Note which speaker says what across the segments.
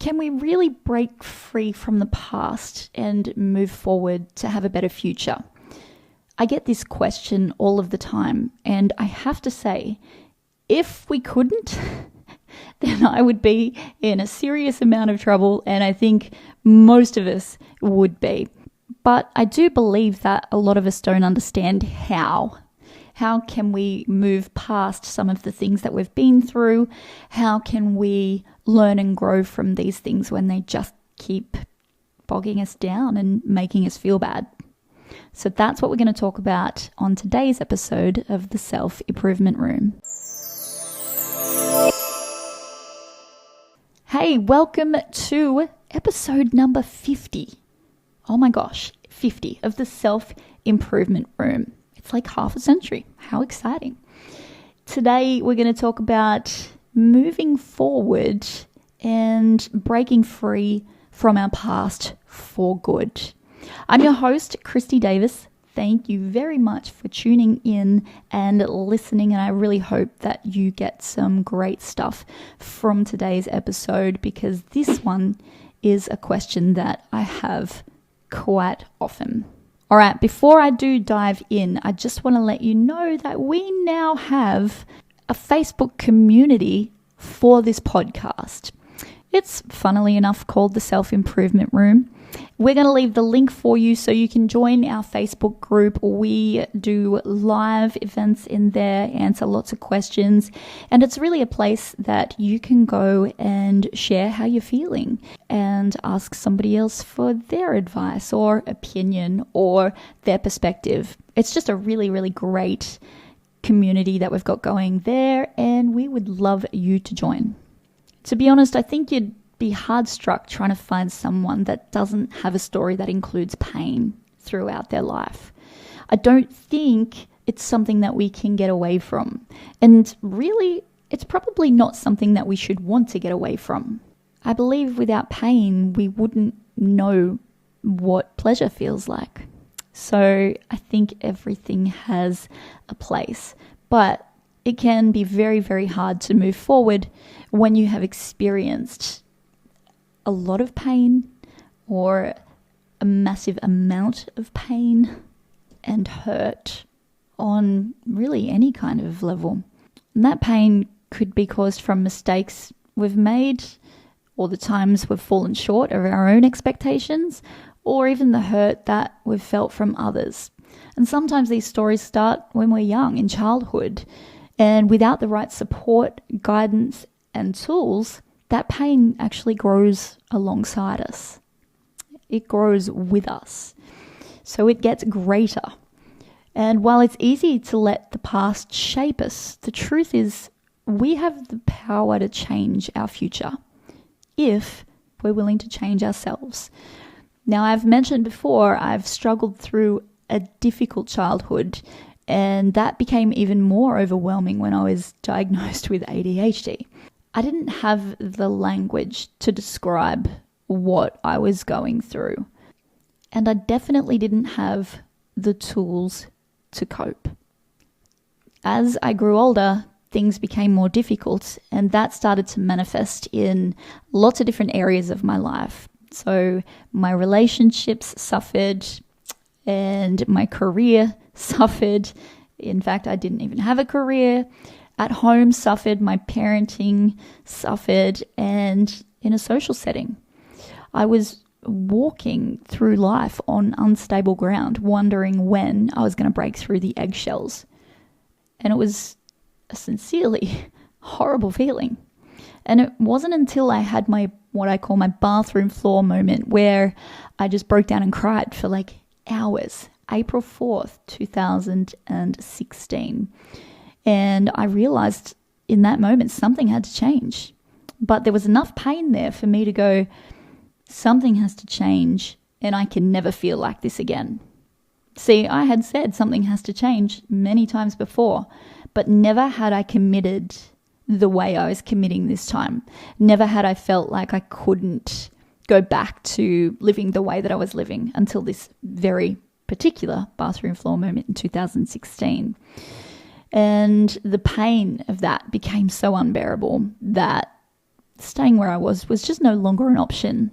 Speaker 1: Can we really break free from the past and move forward to have a better future? I get this question all of the time, and I have to say, if we couldn't, then I would be in a serious amount of trouble, and I think most of us would be. But I do believe that a lot of us don't understand how. How can we move past some of the things that we've been through? How can we learn and grow from these things when they just keep bogging us down and making us feel bad? So that's what we're going to talk about on today's episode of the Self-Improvement Room. Hey, welcome to episode number 50. Oh my gosh, 50 of the Self-Improvement Room. It's like half a century. How exciting. Today we're going to talk about moving forward and breaking free from our past for good. I'm your host, Kristy Davis. Thank you very much for tuning in and listening, and I really hope that you get some great stuff from today's episode, because this one is a question that I have quite often. All right, before I do dive in, I just want to let you know that we now have a Facebook community for this podcast. It's funnily enough called the Self-Improvement Room. We're going to leave the link for you so you can join our Facebook group. We do live events in there, answer lots of questions, and it's really a place that you can go and share how you're feeling and ask somebody else for their advice or opinion or their perspective. It's just a really, really great community that we've got going there, and we would love you to join. To be honest, I think you'd be hard struck trying to find someone that doesn't have a story that includes pain throughout their life. I don't think it's something that we can get away from. And really, it's probably not something that we should want to get away from. I believe without pain, we wouldn't know what pleasure feels like. So I think everything has a place, but it can be very, very hard to move forward when you have experienced a lot of pain or a massive amount of pain and hurt on really any kind of level. And that pain could be caused from mistakes we've made, or the times we've fallen short of our own expectations, or even the hurt that we've felt from others. And sometimes these stories start when we're young, in childhood, and without the right support, guidance, and tools, that pain actually grows alongside us. It grows with us. So it gets greater. And while it's easy to let the past shape us, the truth is we have the power to change our future if we're willing to change ourselves. Now, I've mentioned before, I've struggled through a difficult childhood, and that became even more overwhelming when I was diagnosed with ADHD. I didn't have the language to describe what I was going through, and I definitely didn't have the tools to cope. As I grew older, things became more difficult, and that started to manifest in lots of different areas of my life. So my relationships suffered, and my career suffered. In fact, I didn't even have a career. At home suffered, my parenting suffered, and in a social setting, I was walking through life on unstable ground, wondering when I was going to break through the eggshells. And it was a sincerely horrible feeling. And it wasn't until I had what I call my bathroom floor moment, where I just broke down and cried for like hours. April 4th, 2016. And I realized in that moment something had to change. But there was enough pain there for me to go, something has to change, and I can never feel like this again. See, I had said something has to change many times before, but never had I committed the way I was committing this time. Never had I felt like I couldn't go back to living the way that I was living until this very particular bathroom floor moment in 2016. And the pain of that became so unbearable that staying where I was just no longer an option.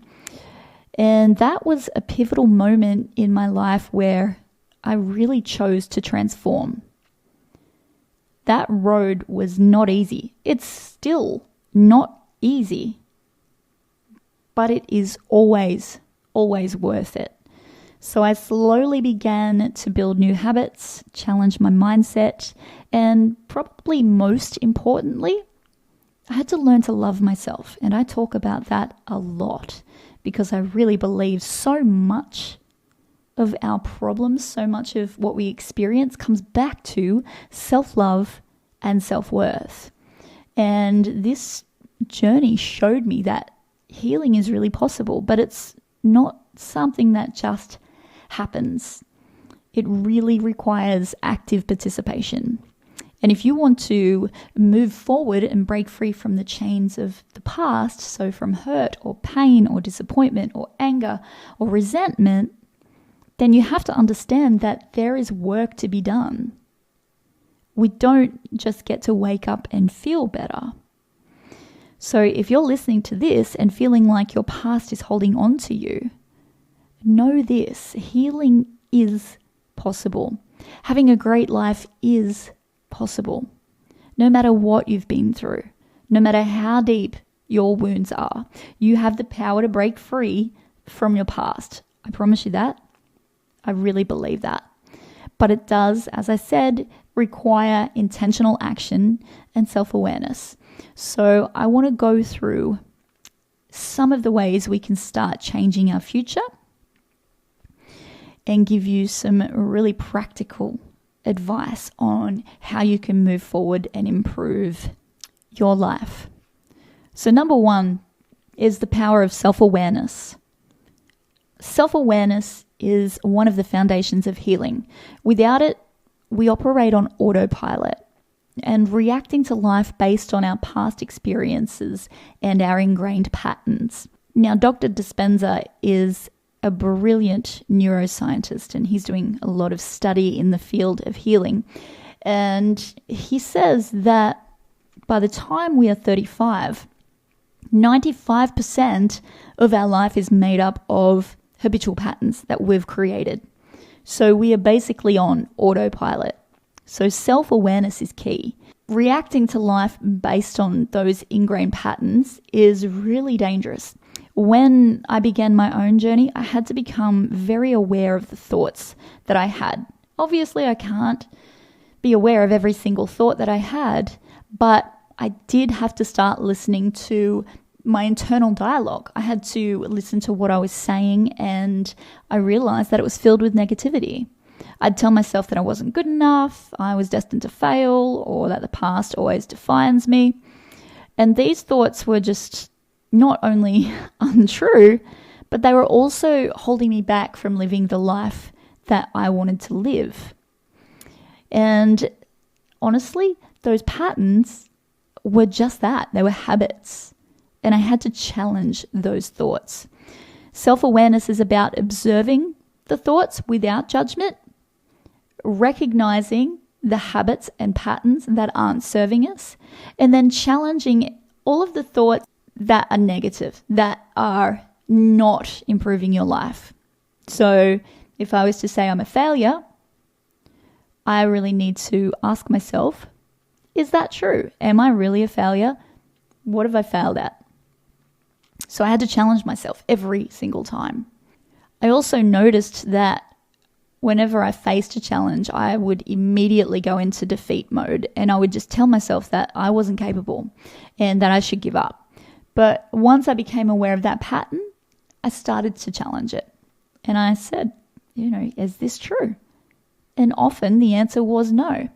Speaker 1: And that was a pivotal moment in my life where I really chose to transform. That road was not easy. It's still not easy, but it is always worth it. So I slowly began to build new habits, challenge my mindset, and probably most importantly, I had to learn to love myself. And I talk about that a lot because I really believe so much of our problems, so much of what we experience comes back to self-love and self-worth. And this journey showed me that healing is really possible, but it's not something that just happens. It really requires active participation. And if you want to move forward and break free from the chains of the past, so from hurt or pain or disappointment or anger or resentment, then you have to understand that there is work to be done. We don't just get to wake up and feel better. So if you're listening to this and feeling like your past is holding on to you, know this: healing is possible. Having a great life is possible. No matter what you've been through, no matter how deep your wounds are, you have the power to break free from your past. I promise you that. I really believe that. But it does, as I said, require intentional action and self-awareness. So I want to go through some of the ways we can start changing our future and give you some really practical advice on how you can move forward and improve your life. So number one is the power of self-awareness. Self-awareness is one of the foundations of healing. Without it, we operate on autopilot and reacting to life based on our past experiences and our ingrained patterns. Now, Dr. Dispenza is a brilliant neuroscientist, and he's doing a lot of study in the field of healing. And he says that by the time we are 35, 95% of our life is made up of habitual patterns that we've created. So we are basically on autopilot. So self-awareness is key. Reacting to life based on those ingrained patterns is really dangerous. When I began my own journey, I had to become very aware of the thoughts that I had. Obviously, I can't be aware of every single thought that I had, but I did have to start listening to my internal dialogue. I had to listen to what I was saying, and I realized that it was filled with negativity. I'd tell myself that I wasn't good enough, I was destined to fail, or that the past always defines me. And these thoughts were just not only untrue, but they were also holding me back from living the life that I wanted to live. And honestly, those patterns were just that. They were habits. And I had to challenge those thoughts. Self-awareness is about observing the thoughts without judgment, recognizing the habits and patterns that aren't serving us, and then challenging all of the thoughts that are negative, that are not improving your life. So if I was to say I'm a failure, I really need to ask myself, is that true? Am I really a failure? What have I failed at? So I had to challenge myself every single time. I also noticed that whenever I faced a challenge, I would immediately go into defeat mode, and I would just tell myself that I wasn't capable and that I should give up. But once I became aware of that pattern, I started to challenge it. And I said, is this true? And often the answer was no.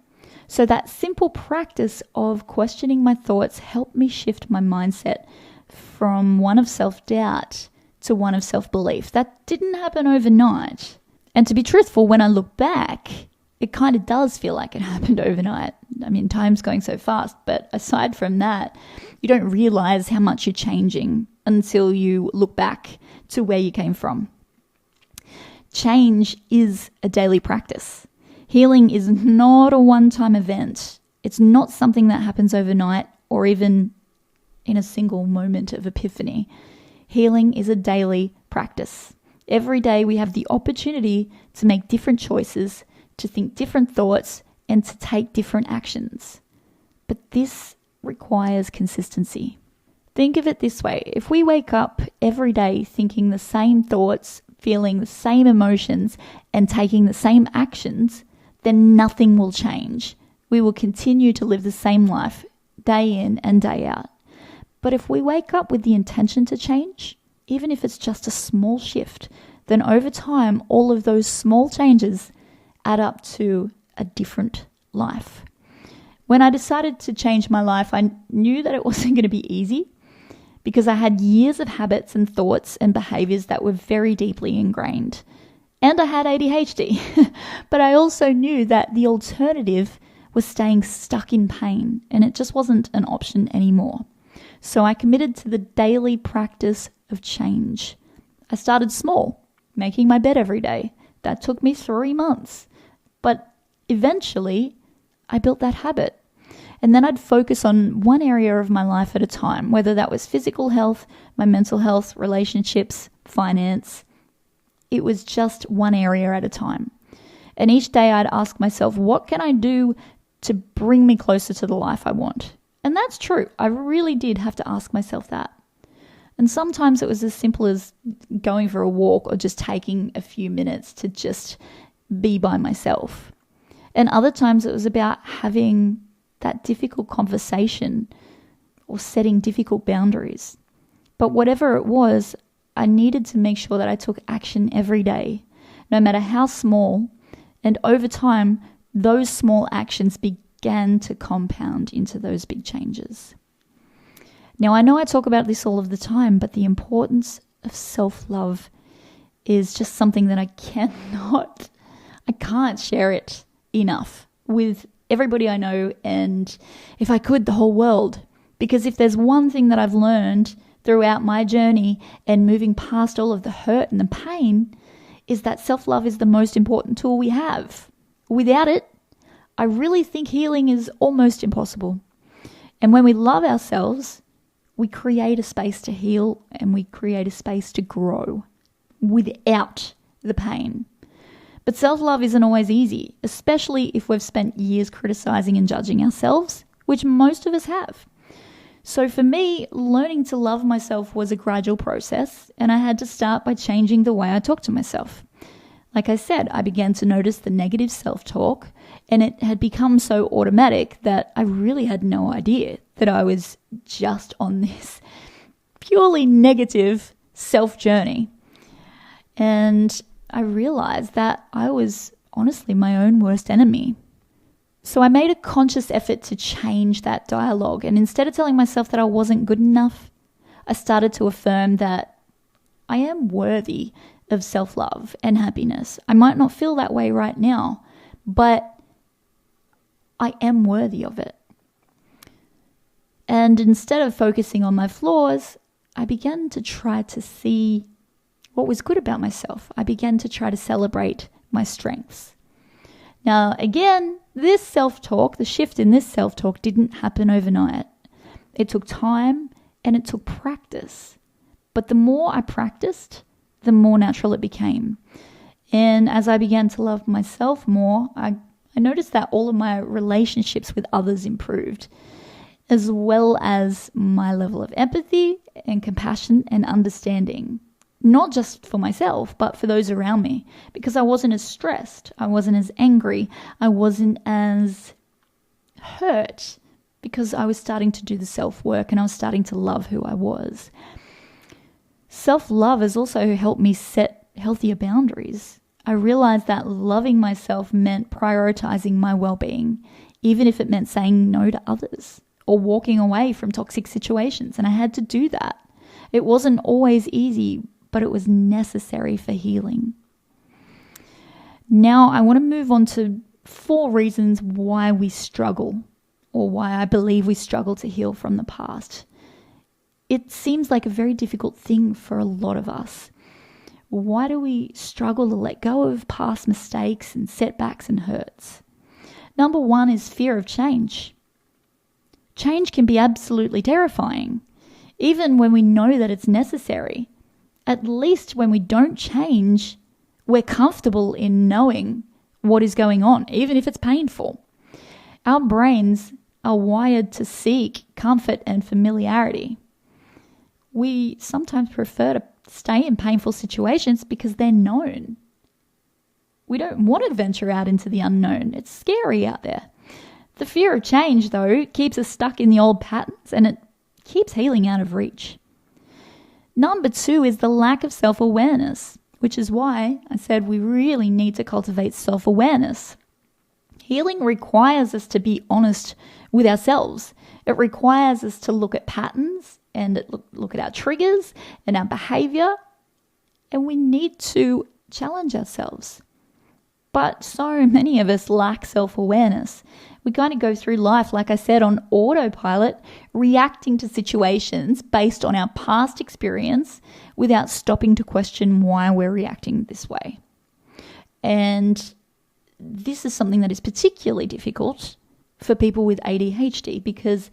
Speaker 1: So that simple practice of questioning my thoughts helped me shift my mindset from one of self-doubt to one of self-belief. That didn't happen overnight. And to be truthful, when I look back, it kind of does feel like it happened overnight. I mean, time's going so fast, but aside from that, you don't realize how much you're changing until you look back to where you came from. Change is a daily practice. Healing is not a one-time event. It's not something that happens overnight or even in a single moment of epiphany. Healing is a daily practice. Every day we have the opportunity to make different choices, to think different thoughts, and to take different actions. But this requires consistency. Think of it this way. If we wake up every day thinking the same thoughts, feeling the same emotions, and taking the same actions, then nothing will change. We will continue to live the same life day in and day out. But if we wake up with the intention to change, even if it's just a small shift, then over time, all of those small changes add up to a different life. When I decided to change my life, I knew that it wasn't going to be easy because I had years of habits and thoughts and behaviors that were very deeply ingrained. And I had ADHD. But I also knew that the alternative was staying stuck in pain, and it just wasn't an option anymore. So I committed to the daily practice of change. I started small, making my bed every day. That took me 3 months. But eventually, I built that habit. And then I'd focus on one area of my life at a time, whether that was physical health, my mental health, relationships, finance. It was just one area at a time. And each day I'd ask myself, what can I do to bring me closer to the life I want? And that's true. I really did have to ask myself that. And sometimes it was as simple as going for a walk or just taking a few minutes to just be by myself. And other times it was about having that difficult conversation or setting difficult boundaries. But whatever it was, I needed to make sure that I took action every day, no matter how small. And over time, those small actions began to compound into those big changes. Now, I know I talk about this all of the time, but the importance of self-love is just something that I can't share it enough with everybody I know, and if I could, the whole world. Because if there's one thing that I've learned throughout my journey and moving past all of the hurt and the pain, is that self-love is the most important tool we have. Without it, I really think healing is almost impossible. And when we love ourselves, we create a space to heal and we create a space to grow without the pain. But self-love isn't always easy, especially if we've spent years criticizing and judging ourselves, which most of us have. So for me, learning to love myself was a gradual process, and I had to start by changing the way I talk to myself. Like I said, I began to notice the negative self-talk, and it had become so automatic that I really had no idea that I was just on this purely negative self-journey. And I realized that I was honestly my own worst enemy. So I made a conscious effort to change that dialogue. And instead of telling myself that I wasn't good enough, I started to affirm that I am worthy of self-love and happiness. I might not feel that way right now, but I am worthy of it. And instead of focusing on my flaws, I began to try to see what was good about myself. I began to try to celebrate my strengths. Now, again, this self-talk, the shift in this self-talk didn't happen overnight. It took time and it took practice. But the more I practiced, the more natural it became. And as I began to love myself more, I noticed that all of my relationships with others improved, as well as my level of empathy and compassion and understanding. Not just for myself, but for those around me, because I wasn't as stressed, I wasn't as angry, I wasn't as hurt, because I was starting to do the self-work and I was starting to love who I was. Self-love has also helped me set healthier boundaries. I realized that loving myself meant prioritizing my well-being, even if it meant saying no to others or walking away from toxic situations, and I had to do that. It wasn't always easy, but it was necessary for healing. Now I want to move on to 4 reasons why we struggle, or why I believe we struggle to heal from the past. It seems like a very difficult thing for a lot of us. Why do we struggle to let go of past mistakes and setbacks and hurts? Number 1 is fear of change. Change can be absolutely terrifying. even when we know that it's necessary. At least when we don't change, we're comfortable in knowing what is going on, even if it's painful. Our brains are wired to seek comfort and familiarity. We sometimes prefer to stay in painful situations because they're known. We don't want to venture out into the unknown. It's scary out there. The fear of change, though, keeps us stuck in the old patterns, and it keeps healing out of reach. Number 2 is the lack of self-awareness, which is why I said we really need to cultivate self-awareness. Healing requires us to be honest with ourselves. It requires us to look at patterns and look at our triggers and our behavior, and we need to challenge ourselves. But so many of us lack self-awareness. We kind of go through life, like I said, on autopilot, reacting to situations based on our past experience without stopping to question why we're reacting this way. And this is something that is particularly difficult for people with ADHD because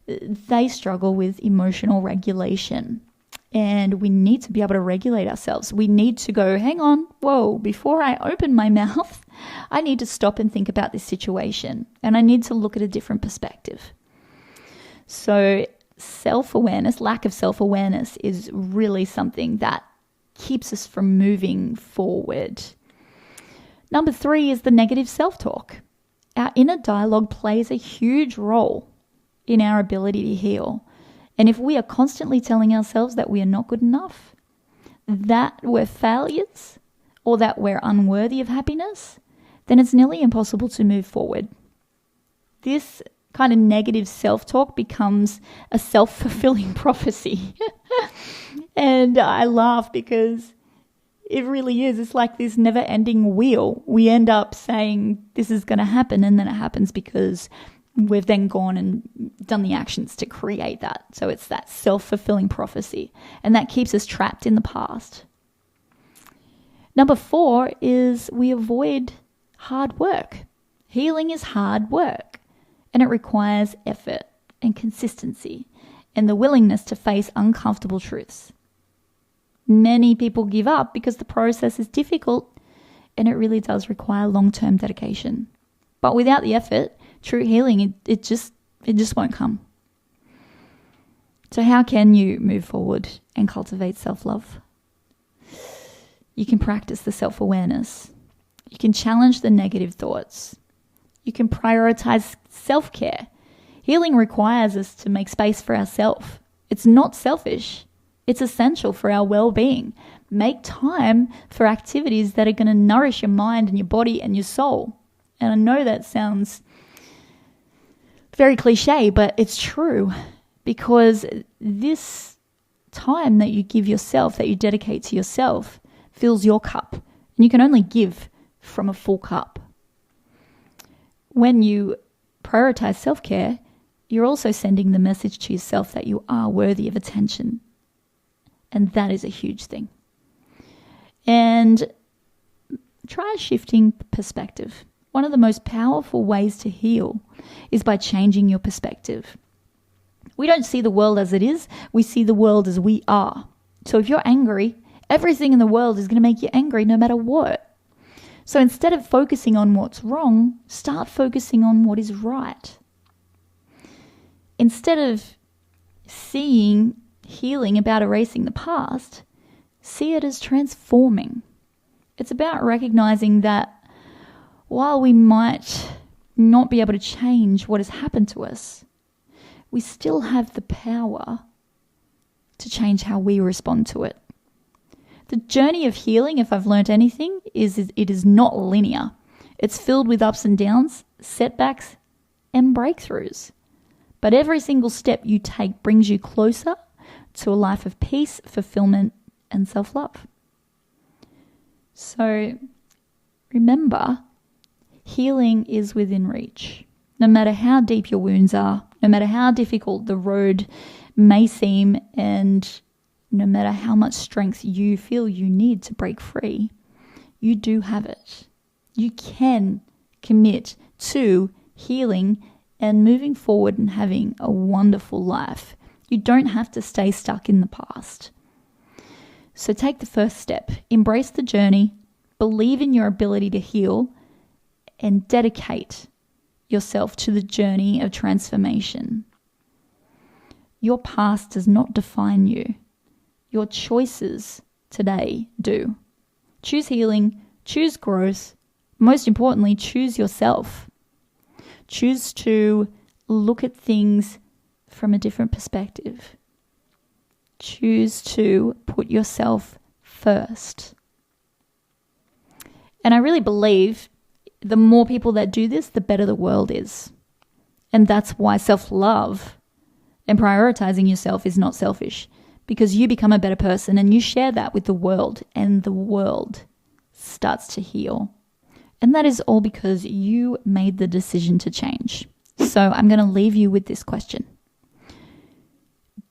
Speaker 1: they struggle with emotional regulation. And we need to be able to regulate ourselves. We need to go, hang on, whoa, before I open my mouth, I need to stop and think about this situation. And I need to look at a different perspective. So self-awareness, lack of self-awareness is really something that keeps us from moving forward. Number 3 is the negative self-talk. Our inner dialogue plays a huge role in our ability to heal. And if we are constantly telling ourselves that we are not good enough, that we're failures, or that we're unworthy of happiness, then it's nearly impossible to move forward. This kind of negative self-talk becomes a self-fulfilling prophecy. And I laugh because it really is. It's like this never-ending wheel. We end up saying this is going to happen, and then it happens because we've then gone and done the actions to create that. So it's that self-fulfilling prophecy, and that keeps us trapped in the past. Number 4 is we avoid hard work. Healing is hard work, and it requires effort and consistency and the willingness to face uncomfortable truths. Many people give up because the process is difficult, and it really does require long-term dedication. But without the effort, true healing, it just won't come. So how can you move forward and cultivate self-love? You can practice the self-awareness. You can challenge the negative thoughts. You can prioritize self-care. Healing requires us to make space for ourselves. It's not selfish. It's essential for our well-being. Make time for activities that are going to nourish your mind and your body and your soul. And I know that sounds very cliche, but it's true, because this time that you give yourself, that you dedicate to yourself, fills your cup. And you can only give from a full cup. When you prioritize self-care, you're also sending the message to yourself that you are worthy of attention. And that is a huge thing. And try shifting perspective. One of the most powerful ways to heal is by changing your perspective. We don't see the world as it is. We see the world as we are. So if you're angry, everything in the world is going to make you angry no matter what. So instead of focusing on what's wrong, start focusing on what is right. Instead of seeing healing about erasing the past, see it as transforming. It's about recognizing that while we might not be able to change what has happened to us, we still have the power to change how we respond to it. The journey of healing, if I've learned anything, is it is not linear. It's filled with ups and downs, setbacks, and breakthroughs. But every single step you take brings you closer to a life of peace, fulfillment, and self-love. So remember, healing is within reach. No matter how deep your wounds are, no matter how difficult the road may seem, and no matter how much strength you feel you need to break free, you do have it. You can commit to healing and moving forward and having a wonderful life You don't have to stay stuck in the past. So take the first step. Embrace the journey, believe in your ability to heal, and dedicate yourself to the journey of transformation. Your past does not define you. Your choices today do. Choose healing, choose growth, most importantly, choose yourself. Choose to look at things from a different perspective. Choose to put yourself first. And I really believe the more people that do this, the better the world is. And that's why self-love and prioritizing yourself is not selfish, because you become a better person and you share that with the world, and the world starts to heal. And that is all because you made the decision to change. So I'm going to leave you with this question.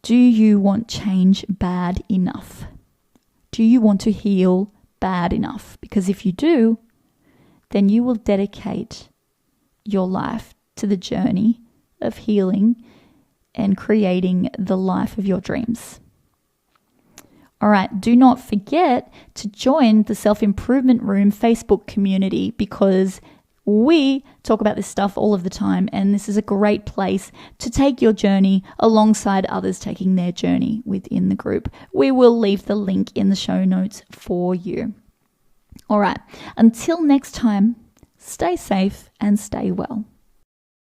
Speaker 1: Do you want change bad enough? Do you want to heal bad enough? Because if you do, then you will dedicate your life to the journey of healing and creating the life of your dreams. All right, do not forget to join the Self-Improvement Room Facebook community, because we talk about this stuff all of the time, and this is a great place to take your journey alongside others taking their journey within the group. We will leave the link in the show notes for you. All right, until next time, stay safe and stay well.